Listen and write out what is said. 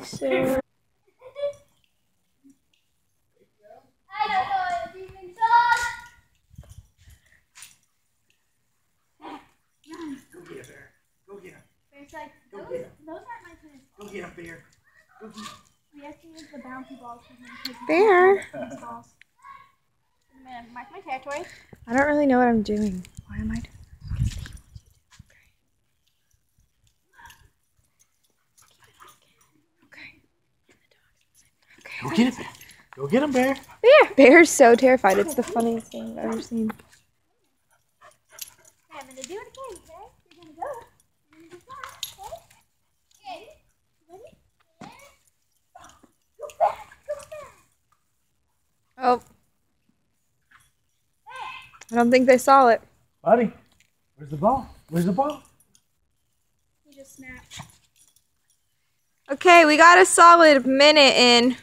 So. I don't know what it's even called. Go get it, Bear. Go get him. Bear's like, Go get him. those aren't my tennis balls. Go get him, Bear. Go get him. We have to use the bouncy balls for him. Bear. Balls. Man, mark my territory. I don't really know what I'm doing. Why am I doing this? Okay. Go get it, Bear. Go get him, Bear. Bear. Bear's so terrified. It's the funniest thing I've ever seen. Okay, I'm gonna do it again, okay? You're gonna go. You're gonna go fast, okay? Okay. Ready? Go fast, go fast. Oh. I don't think they saw it. Buddy, where's the ball? Where's the ball? He just snapped. Okay, we got a solid minute in.